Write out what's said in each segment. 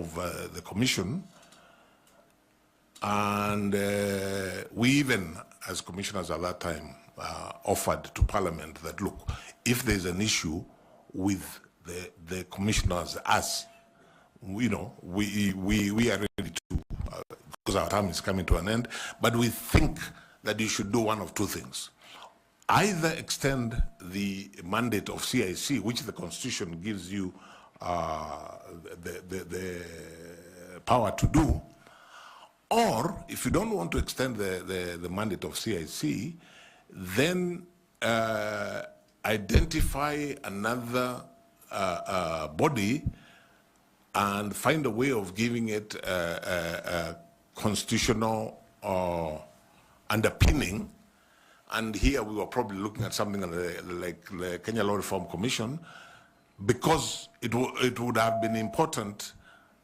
of the commission, and we even, as commissioners at that time, offered to Parliament that, look, if there's an issue with the commissioners, us, you know, we are ready to, because our term is coming to an end, but we think that you should do one of two things. Either extend the mandate of CIC, which the Constitution gives you the power to do, or if you don't want to extend the mandate of CIC, then identify another body and find a way of giving it a constitutional underpinning. And here we were probably looking at something like the Kenya Law Reform Commission, because it would have been important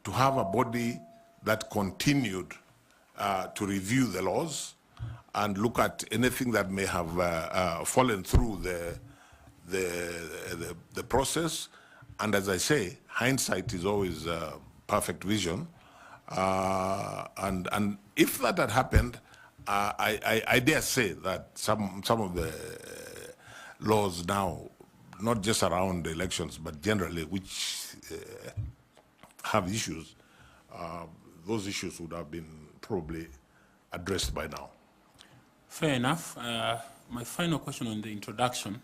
to have a body that continued to review the laws and look at anything that may have fallen through the process. And as I say, hindsight is always perfect vision. And if that had happened, I dare say that some of the laws now, not just around the elections, but generally, which have issues, those issues would have been probably addressed by now. Fair enough. My final question on the introduction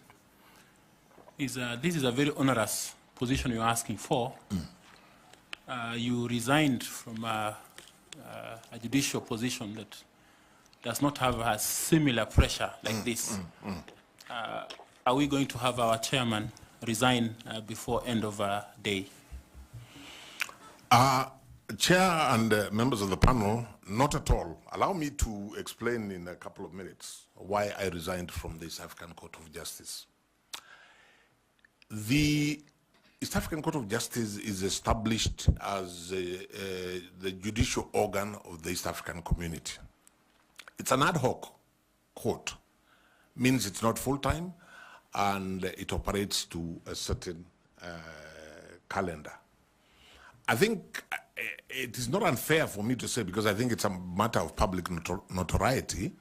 is, this is a very onerous position you're asking for. You resigned from a judicial position that does not have a similar pressure like this. Are we going to have our chairman resign before end of day? Chair and members of the panel, not at all. Allow me to explain in a couple of minutes why I resigned from the East African Court of Justice. The East African Court of Justice is established as the judicial organ of the East African community. It's an ad hoc court, means it's not full-time, and it operates to a certain calendar. I think it is not unfair for me to say, because I think it's a matter of public notoriety,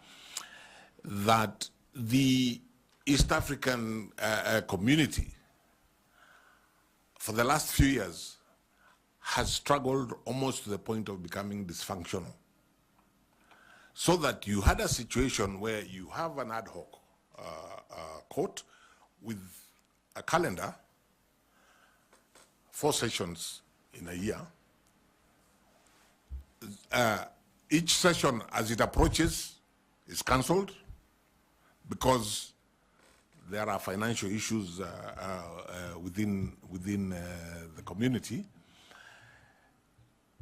that the East African community for the last few years has struggled almost to the point of becoming dysfunctional. So that you had a situation where you have an ad hoc court with a calendar, 4 sessions in a year. Each session, as it approaches, is cancelled because there are financial issues within the community.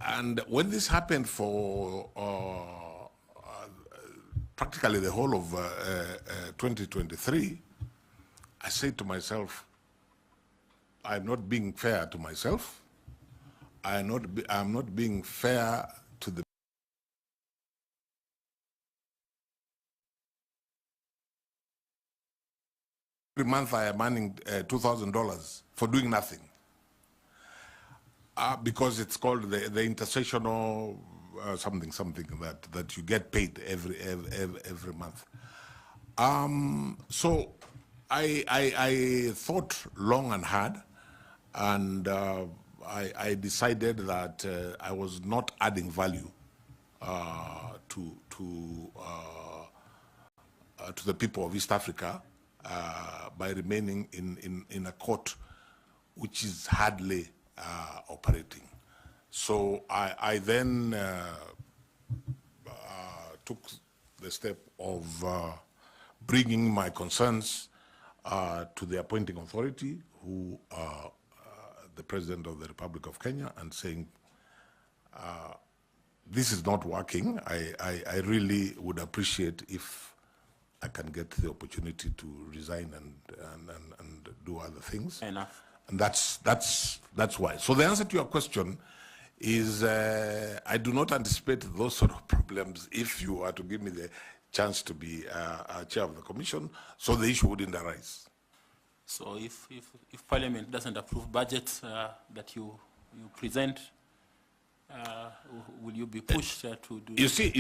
And when this happened for practically the whole of 2023, I said to myself, I'm not being fair to myself. I'm not being fair to the every month I am earning $2,000 for doing nothing. Because it's called the intersessional something that you get paid every month. So I thought long and hard, and I decided that I was not adding value to the people of East Africa by remaining in a court which is hardly operating. So I then took the step of bringing my concerns to the appointing authority, who the President of the Republic of Kenya, and saying, this is not working. I really would appreciate if I can get the opportunity to resign and do other things. Enough. And that's why. So the answer to your question is I do not anticipate those sort of problems if you are to give me the chance to be chair of the commission, so the issue wouldn't arise. So if Parliament doesn't approve budgets that you present, will you be pushed to do? You see,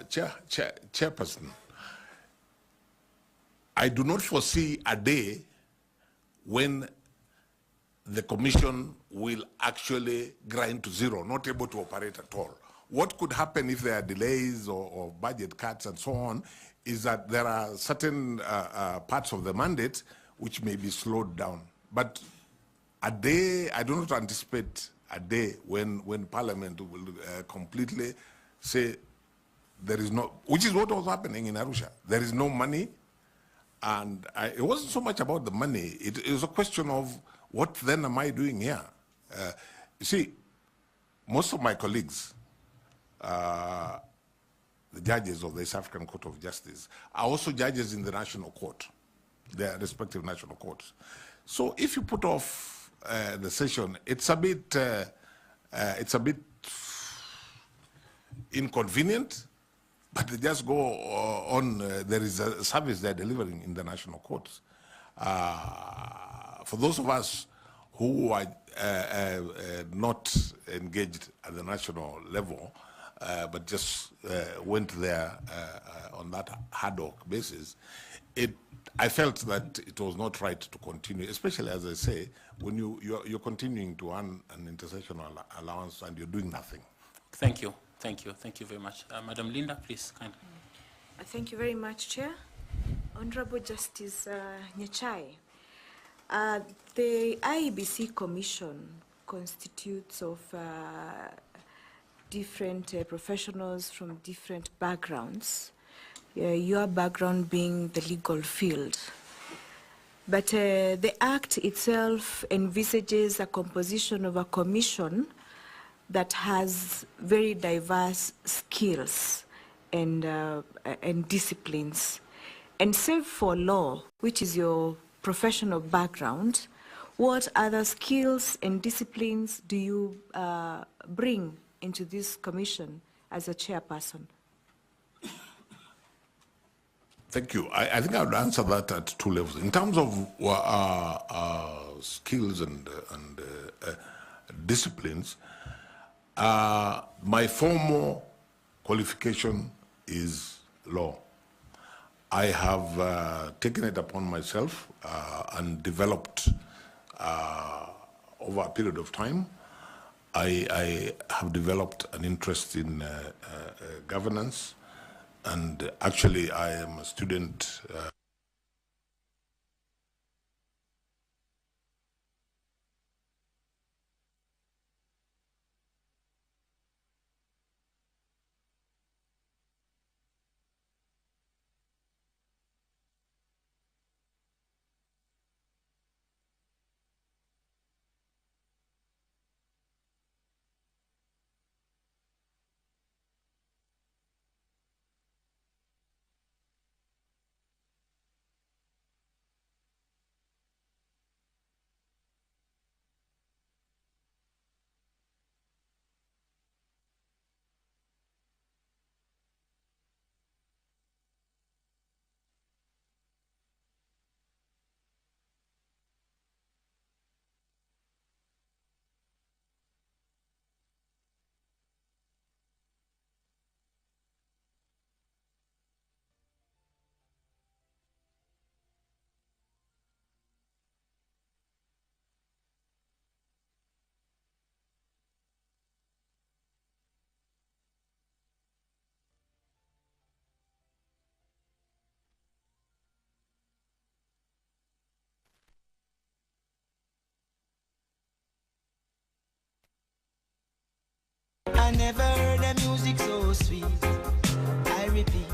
Chairperson, I do not foresee a day when the commission will actually grind to zero, not able to operate at all. What could happen if there are delays or budget cuts and so on is that there are certain parts of the mandate which may be slowed down. But a day, I do not anticipate a day when Parliament will completely say there is no, which is what was happening in Arusha. There is no money, and it wasn't so much about the money. It was a question of what then am I doing here? You see, most of my colleagues, the judges of the East African Court of Justice, are also judges in the national court, their respective national courts. So if you put off the session, it's a bit inconvenient, but they just go on. There is a service they're delivering in the national courts. For those of us who are not engaged at the national level, but just went there on that ad hoc basis, I felt that it was not right to continue, especially, as I say, when you're continuing to earn an intersessional allowance and you're doing nothing. Thank you. Thank you. Thank you very much. Madam Linda, please, kindly. Thank you very much, Chair. Honorable Justice Nyachae, the Iebc Commission constitutes of different professionals from different backgrounds, your background being the legal field. But the Act itself envisages a composition of a commission that has very diverse skills and disciplines. And save for law, which is your professional background, what other skills and disciplines do you bring into this commission as a chairperson? Thank you. I think I would answer that at two levels. In terms of skills and disciplines, my formal qualification is law. I have taken it upon myself and developed over a period of time. I have developed an interest in governance, and actually I am a student I never heard the music so sweet. I repeat.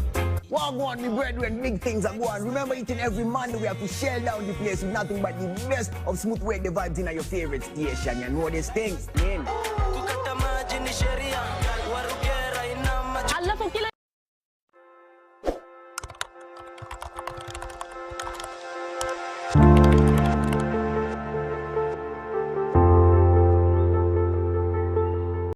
Walk on, me brethren, big things are going. Remember, each and every Monday we have to shell down the place with nothing but the best of smooth way the vibes in your favorite station. You know these things, man. Allah